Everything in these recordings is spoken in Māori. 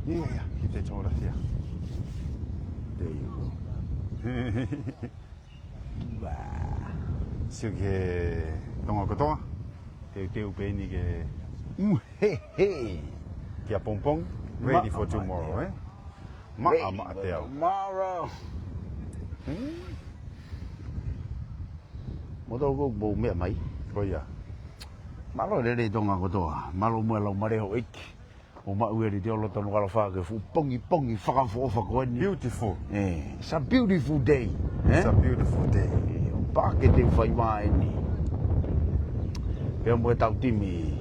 Iya, kita coba ya. There you go. Wah. Sige, tunggu ko to. Teu pe ni ke. Kia pompong ready for tomorrow, eh? Ma teo. Tomorrow. Mo to ko bo me mai. Ko ya. Malo le tonga ko to. Malo mo lo mare ho ik. O ma ue di lo tonu kala fa ke fu pongi fa ko ni. Beautiful. It's a beautiful day. It's a beautiful day. O pa ke te fai mai ni. Pe mo tau timi.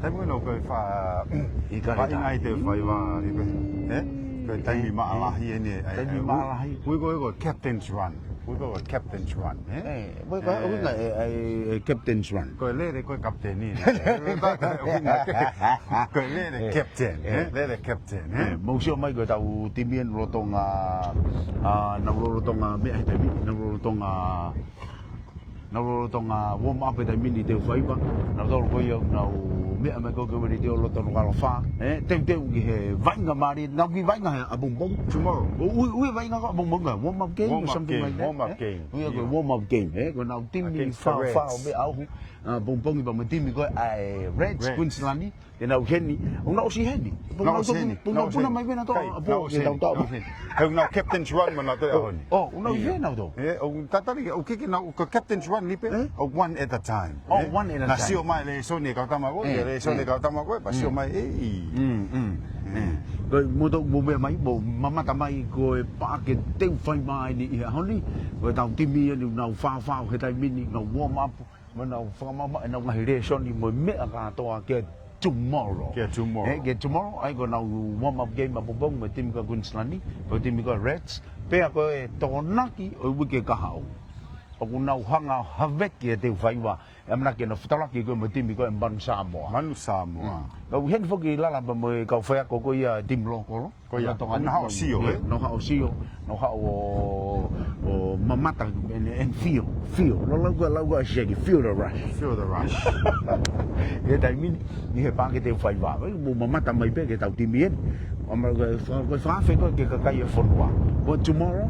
Tai mo no ko fa I ka fa ngai te fa wa ni pe. Ko tai mi ma ala hi ni. Tai mi ma ala hi. We go captain's run. We go captain's run, Mo ko captain's run. Ko le ko kapten ni. Ko le captain, le captain, Mo sio mai ko tau timien lo tonga na lo tonga me te mi na lo tonga warm up te mi ni te fai ba na to ko yo na me me ko ko ni te lo tonga kala fa te ki he vai nga mari na ki vai nga a bong tomorrow. We vai nga bong warm up game or something like that. Warm up game. We go warm up game ko na tim ni fa be au bong ba me tim ko ai Reds Queensland ni na Henny na si Henny puna mai bena to apo ke tau Hau na captain's run mana te ahoni. Una vena to. O tatari o kiki na ko captain's run ni pe o one at a time. One at a time. Na sio mai le so ni ka tama ko le so ni ka tama ko pa sio mai Ko mo to mo me mai mo mama tamai ko pa ke te fai mai ni honi ko tau timi ni na fa he tai mini na warm up mana fa mama na ngai so ni mo me ka to ke tomorrow. Get tomorrow. I go now warm up game abong me tim ka Queensland ni, ko tim ka Reds. Pe ko tonaki o wike ka hau. O now hanga havet ke te faiwa. Amna ke no ftalaki ko me tim ko Manu Samoa. Ko hen fo ki la ba mo ka fa ko ya tim lo ko. Ko ya tonga na ha sio no ha o mamata and feel no logo shake feel the rush e dai min ni he pa ke te fai va mo mamata mai pe ke tau timien o ma ko fa fe ko ke ka ye fonwa but tomorrow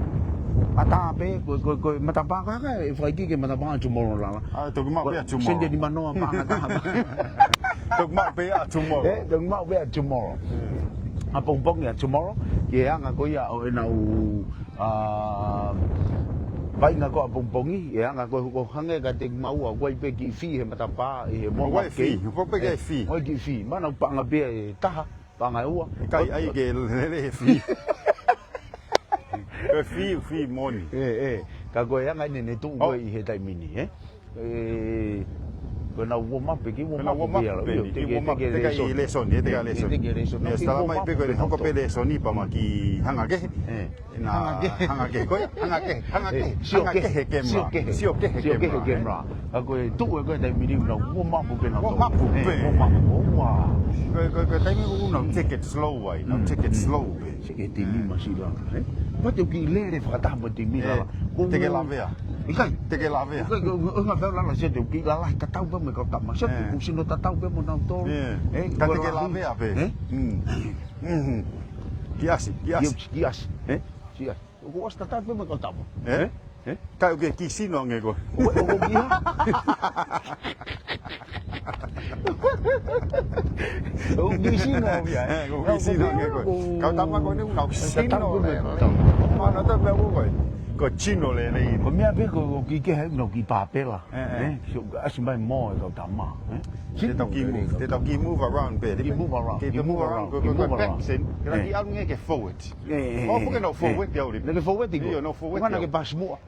ata pe ko mata pa ka fai ki ke mata pa tomorrow la to ma pe tomorrow sende di mano pa ka to ma pe tomorrow to ma pe tomorrow apong ya tomorrow ke anga ko ya o na vai nga ko apong ya anga ko hange ka te mau a wai pe ki fi he mata pa e mo wai fi ko pe ke fi o ki fi mana pa nga be ta pa nga ua kai ai ke le fi fi money ka ko ya nga ne tu ko i he tai mini ko na warm up ki warm up te ke lesson ne sta mai pe ko ko pe lesson ni pa ma ki hanga ke sio ke camera ko tu ko dai mini na warm up pe na to ko dai mi uno take it slow way ke ti mi ma si la pa te ki le re fa ta mo ti mi la te ke la vea te ke la vea ko nga pe la se te ki la ka tau pe me ka ta ma se ku sino ta tau pe mo na to ka te ke la vea pe kiasi ko was ta ta pe me ka ta mo ka o ke kisino nge ko Gisino ya. Gisino nge ko. Ka ta ma ko ni una kisino. Ma na ta pe ko chino le le. Ko mia pe ko ki ke no ki pa pe la. So as mai mo ko ta ma. They don't move around pe. They move around. Go back sen. Kena ki al nge ke forward. Oh, porque no forward dia uri. Ne forward ti. No forward. Kan ke pas mo.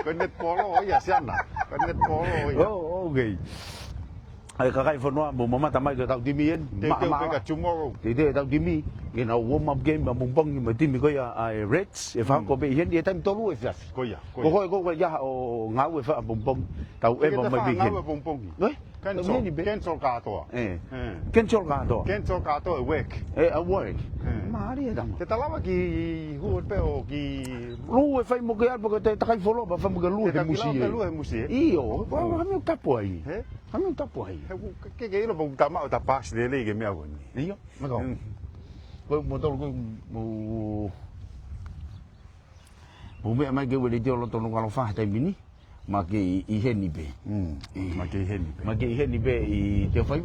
Ko net polo ya siana. Ko net polo ya. Oh, okay. Ai ka kai fonwa mo mama tamai ko tau timien ma tomorrow te tau timi ke na warm up game ba bong ma timi ko ya Reds e fa ko be hen dia time tolu e fa ko ya ya o ngau e fa bong tau e ba mai be hen cancel ka to cancel ka to e work ma ri da te talava ki hu pe o ki lu e fa mo ke albo te kai folo ba fa mo ke lu e musi io ba mi tapo ai Ke ilo pong tama o tapas lele ke mea wani. Iyo, mako. ko mo to ko mo me mai ke wele tio lo to no kalo fa tai mini ma ke I he ni be ma ke he ni be ma ke he ni be I te fai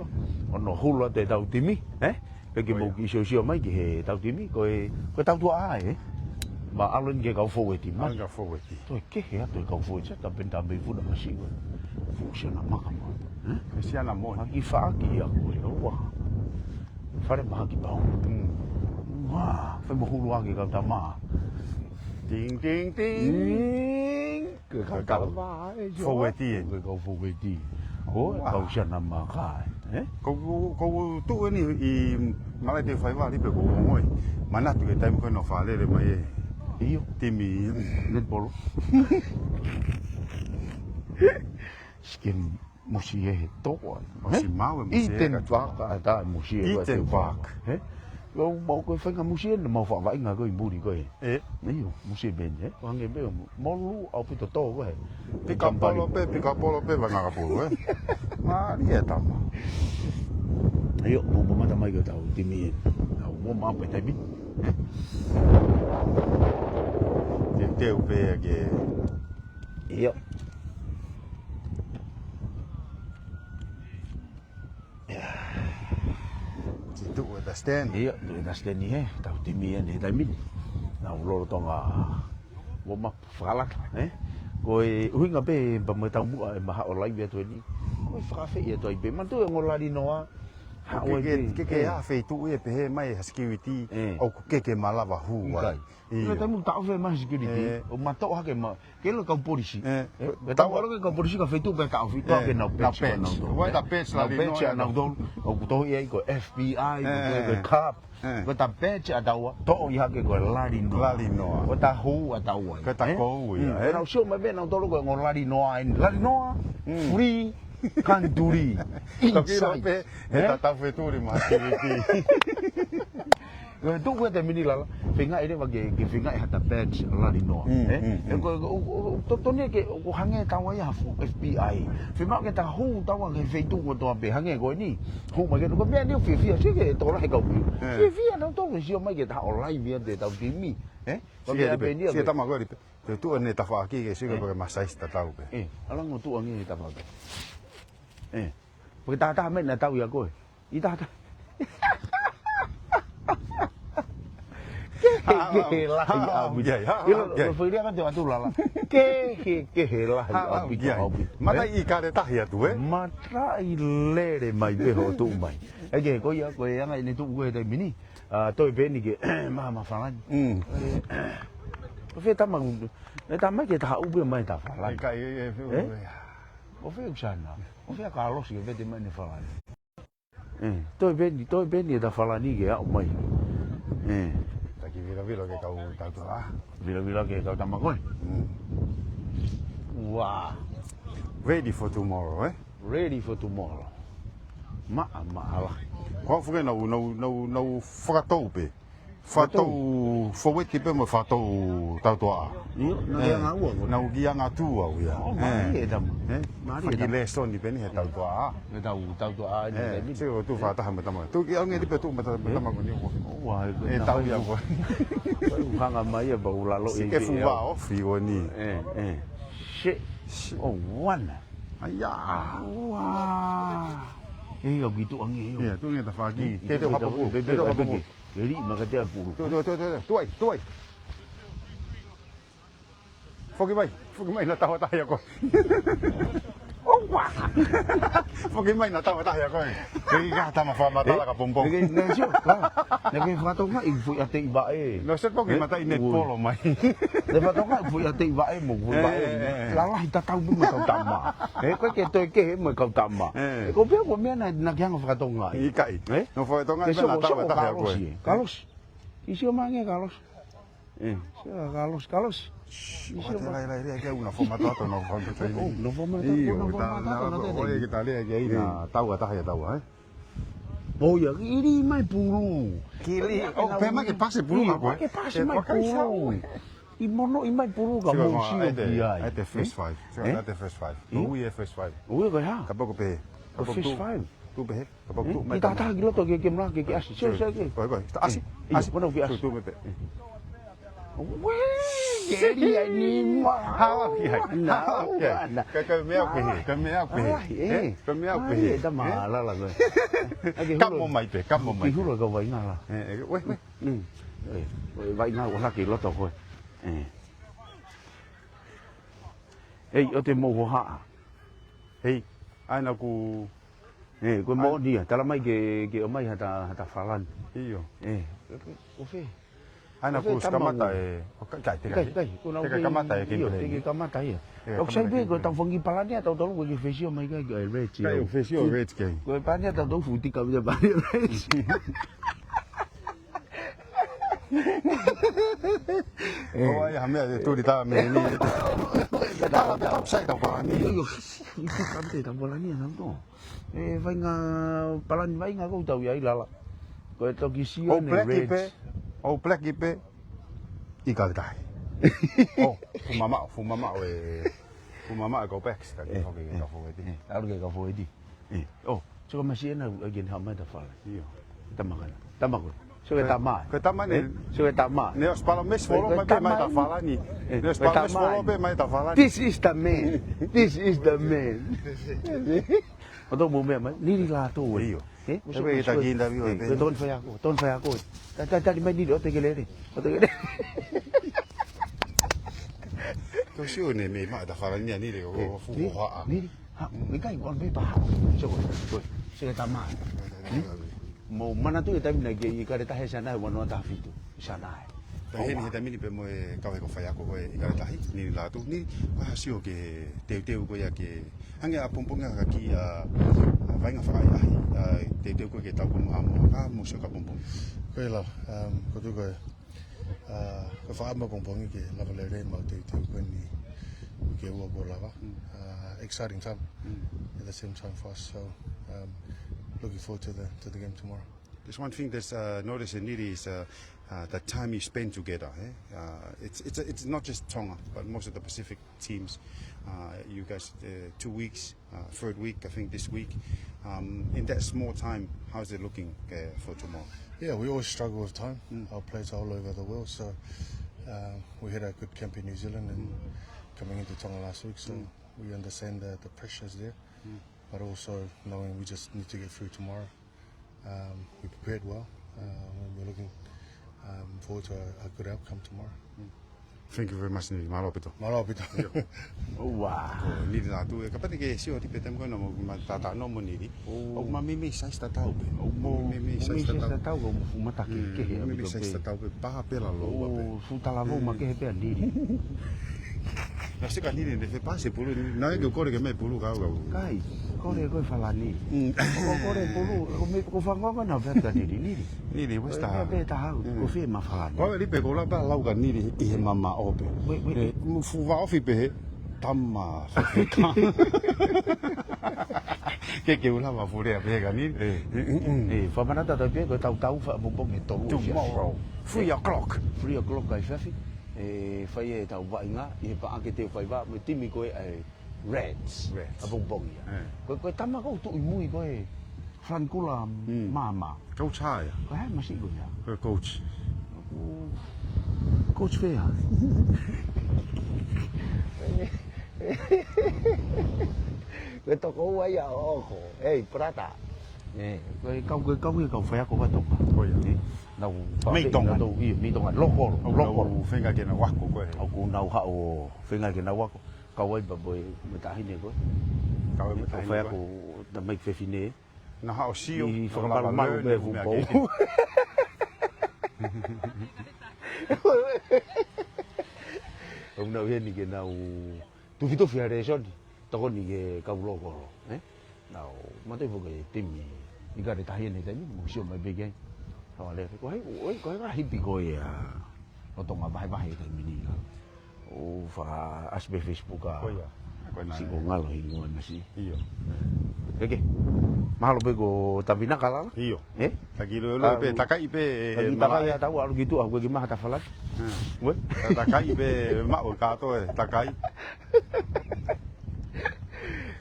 ono hulu te tau timi pe ke mo ki sio mai ke he tau timi ko tau tu ai ma alun ke kau fo ti ma ga fo ti to ke he to kau fo cha ta ben ta be fu na masi ko fu se na ma ka mo ke sia na mo ki fa ki ya ko wa fa ma ki ba wa fa mo hulu a ke ka ta ma ting ting ting ke ka va fo ti ke kau fo ti ko kau se na ma ka ko tu ni I mala te fai va ri pe ko ngoi mana tu ke tai ko no fa le mai io timi netball skin musie he to si mau I ten vaka ta musie I ten vak lo mo ko fa nga musie mo fa va nga ko I muri ko io musie ben ko nge be mo lu au pito to ko pika polo pe va nga po ma ni eta ma io mo mata mai ko tau timi mo ma pe tai bi te pe ke io tu da stand io da stand ni tau timi ni tai mi na lo tonga wo ma fala ko huinga pe ba mo tau mu ma ha olai be to ni ko fa fe ye to be man tu ngolari noa ha o ke ha fe tu e pe mai security o ke malava hu wa io tamu tau fe mai security o ma to ha ke ma ke lo ka polisi tau lo ke ka polisi ka fe tu be ka fi to ke na pe wa da pe la na don o to ye ko FBI ko cop ko ta pe cha dawa to ya ke ko lari no ko ta hu a dawa ko ta ko ya na sio ma be na to lo ko lari no free Kanduri inside ta fe tu ri ma security tu ko te mini lala finga ide bagi ke finga hata badge la di no ko to ne ke ko hange tawa ya FBI finga ke ta hu tawa ke fe tu ko to be hange ko ni hu ma ke ko be ni fi si ke to la ko fi no to ke si ma ke ta online bien de ta di mi ko be ni si ta ma ko ri tu ne ta fa ki ke si ko ma sai sta tau be ala ngo tu angi ta fa porque ta me na tau ya ko I ta ke lah abu ya lo foi dia kan te watu lala ke lah abu ya mata I ka de ta ya tu mata I le mai be ho tu mai ke ko ya ngai ni tu ko te mini toi be ni ke ma fa ko fe ta ma ta mai ke ta u be mai ta fa la ka o fe usana o fe Carlos ke be te mai ni fa la toi be ni ta fa la ni ke au mai vilo ke kau tau tu lah. Vilo ke kau tambah kau. Wah. Ready for tomorrow, Ready for tomorrow. Lah. Kau fuga no fatou pe. Fatou forward pe mo fatou tau tu ah. Ni na yang awak. Na ugi yang atu au ya. Mari dah. Mari dah lesson ni pe ni tau tu ah. Tau tu ah ni. Cik tu fata ham tama. Tu yang ni pe tu mata ko ni. Wah, tau ya ko. Hanga mai ba ulalo e. Que fuwa off yo ni. Shit. Oh, one. Aya. Wah. Yo gitu angi yo. Ya, tu ni ta fagi. Te te apa pu. Te te apa pu. Jadi maka dia pu. Tu ai. Fogi mai na tawa ta ya ko. Oh wah. Fogi mai na tawa ta ya ko. Kei ga ta ma fa mata la ka pompong. Kei na sio. Nage fato nga info ate iba No set fogi mata inet polo mai. Le fato nga info ate iba mo iba. Lala hita tau mo ka tama. Ko ke to ke mo ka tama. Ko pe ko me na nagyang fato nga. Ikai. No fato nga na tawa ta ya ko. Carlos. Isio mange Carlos. Carlos. Lai que una formato no no formato oye que tal que ahí na tawa ta ya tawa oh ya ini mai puru kili oh pema que pase puru ko que pase mai puru imono imai puru ka mo si dia at the first 5 at the first 5 we first 5 we go ha kapoko pe first 5 tu be kapag tu Kita tahu gila tu game lah game asih. Saya ke. Koi asih asih Mana ke asih? tu be Weh, jadi ini mah. ha ya Nah, ka me au pe ka me au pe Dah malah lah gue. kam mo mai pe kam mo mai Kihu lah kau bayi ngalah. we Bayi ngalah lagi lo tu kau. Ở trên mồ hạ. hey ai na ku Kau mau dia. Kalau mai ke mai hata falan. iyo Oke. ai na ku skamata o kai te Kai. Kau nak kamata ke Tiga kamata ya. Kau saya kau tahu fungi palanya tahu tahu kau facial mai kau red. kai o facial red ke Kau palanya tahu tahu futi kau je balik red. o ai ha me tu di ta me ni ta sai ta pa ni Itu kami tak boleh ni nampak. Vai palan vai kau tahu ya ilala. Kau tahu kisi o black ipe o black ipe i ka dai o fu mama go back sta ke ho ke ka fo di Tahu ke kau foi di. Oh, so masih na again hamai dah fala. iyo Tamakan. Tamakun. So tama. ko ta mane So tama. ne os pala mes folo mai pe mai ta fala ni ne os pala mes folo pe mai ta fala ni This is the man. This is the man. Atau mau mai ni lah tu. iyo tapi kita ginda bi o pe Ton fai aku. Tadi mai ni do te gele. to si o ne me ma ta fala ni ni le o fu ha Ni. Ni kai kon be pa. So tama. Mau mana tu kita mina ge ika ta sana wana ta fitu. Sana. ta he ni ta mini pe mo ka ko fa ya ko e ka ta hi ni la tu ni wa si o ke te ko ya ke ange a pomponga ka ki a vai nga fa ai te ko ke ta ko mo ka mo so ka pompong Ko la ko tu ko fa ma pompong ke la le re ma te ko ni ke wo bo la ba exciting time at the same time for us, so looking forward to the game tomorrow. there's one thing that's noticed in Niri is the time you spend together. It's not just Tonga, but most of the Pacific teams. You guys, 2 weeks, third week, I think this week. In that small time, how's it looking for tomorrow? Yeah, we always struggle with time. Our players are all over the world, so we had a good camp in New Zealand and coming into Tonga last week, so we understand the pressures there, but also knowing we just need to get through tomorrow. We prepared well, and we're looking forward to a good outcome tomorrow. Thank you very much, Niri. Mahalo pito. Marapita. Wah. Niri na tu kapati ke sio ti petem ko no mo tata no mo Niri. O mami sai sta tau pe. O mami sai sta tau. Tahu kau mata ke. Mami sai sta tau pe pa pela lo pe. Oh, suta la voma ke pe diri. Na se ka Niri de fe pase pulu na ke ko ke me pulu ka ka. Kai, kau le kau falani. Kau le pulu, kau fango kan apa kan diri. Niri wes ta. Kau tahu, kau fe ma falani. Ko ri pe ko la ba lau ka Niri i he mama o pe. Mu fu va ofi pe tamma. Ke ula ma fu re pe ka ni. Fa mana ta pe kau tahu fa bong itu. Tomorrow 3 o'clock. 3 o'clock kai fafi. Fai tahu va inga, pa ke te fai va, me timi ko Reds. Bong ya. Kau tama kau tu imui kau Frankula mama. Kau cha ya. Kau masih kau ya. Coach. Coach Fair. Kau tahu kau ayah aku. Prata. Kau Fair kau betul. Oh ya. Nau. Mi tongan. Mi tongan. Lokor. Fenga ke na wako ko. Aku nau hao. Fenga ke nau aku. Kau ay baboy matahin ni ko. Kau Kau Fair ko na make fefine. na ha o sio. Fakabal malu be fumbo. Ông nào hiện thì cái nào tu phi phải để cho tao còn cái câu lo có nào mà tôi vừa cái tìm đi cái ta hiện thì thấy một số mấy bề cái họ lại có cái hippy coi nó tung ở bài bài thì mình đi là và asbe Facebook à si ko ngalo hingon na si iyo okay mahalo be ko tabina kala iyo takilo lo pe takai pe takai ya tahu gitu aku gimana kata falas we takai pe ma o ka to takai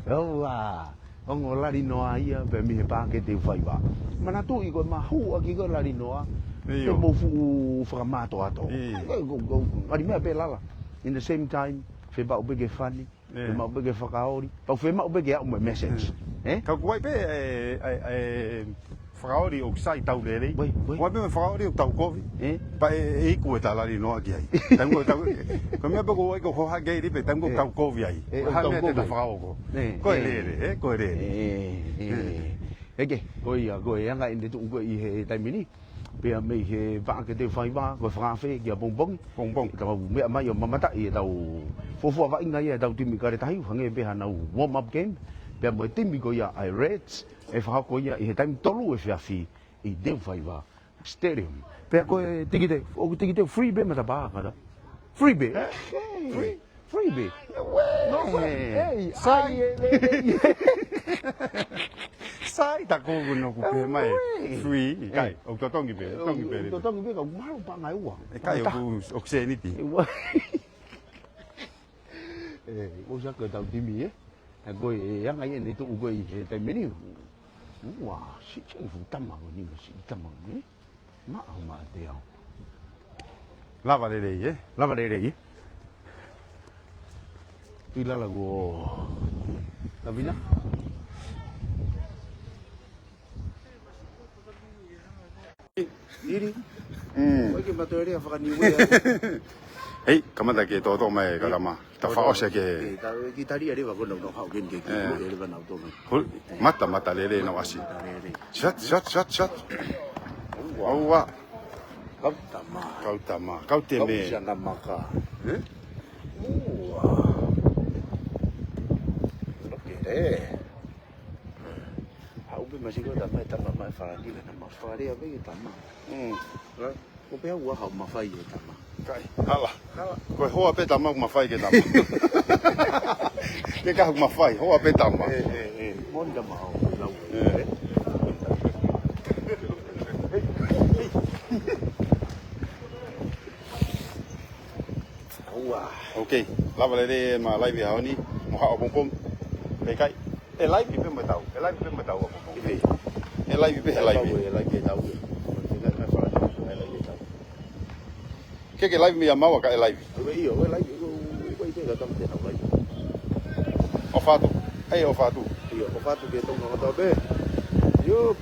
wah Ongo lari noa ia pe mi he pa ke te fai ba. Mana tu i ko ma hu a ki ko lari noa. Te mo fu whakamato ato. Ngari mea pe lala. In the same time, fe ba ubege fani, fe ma ubege whakaori, pau fe ma ubege au me message. Ka kuai pe whakaori o sai tau lere. Kuai pe whakaori o tau kovi. Pa e kua ta lari noa ki ai. Tango tau. Ko mea pako oi ko hoha gei ripe tango tau kovi ai. Ha mea te whakaoko. Koe lere, koe lere. Eke, koe anga inde tu koe i he taimini. Pea mei he vaa ke te whai wā, koe whakawhi ki a bongbong. Bongbong. Tau mea mai o mamata i e tau fofua wa inga i e tau timi kare tahi, hange peha nau warm-up game. Pea mo e timi ko ia ai Reds, e whakako ia i he taimi tolu e whiawhi i te whai wā stadium. Pea koe tikite, o tikite free be mata pā kata. Free be? Free be? No me. Sai Sai ta kogu no ku pe mai. Free, kai. O to tongi pe, tongi pe. To tongi pe ka maru pa ngai ua. E kai o ku se ni ti. O sa ko tau timi e. E koe e anga i ni tu koe i he te meni. Ua, si chai fu tama ko ni si tama ni. Ma au ma te au. Lava le le, Lava le le. Tu la la go. La vina. Iri. Oi ke matori a whakani ue. Hei, kamata ke to mai ka lama. Ta fa ose ke. Ki tari rewa ko no hau gen ke ki rewa na to. Mata le no asi. Shot. Wa. Kautama. Kauteme. Kau maka. Hau be masih ko tama tama mai farani na ma fare a be tama. Ko pe ua hau ma fai e tama. Kai. Hala. Ko hoa pe tama ma fai ke tama. Ke ka ma fai, hoa pe tama. Mon da ma lau. Okay, lava le ma live ha ni, mo ha bom bom. Pe kai. E live pe mo tau, e live pe mo tau bom bom. E live pe tau. Que live me amava ka e live. Io live ko te ga tam te na live. O fatu. Ai o fatu. Io o fatu ke tong no ta be. Yo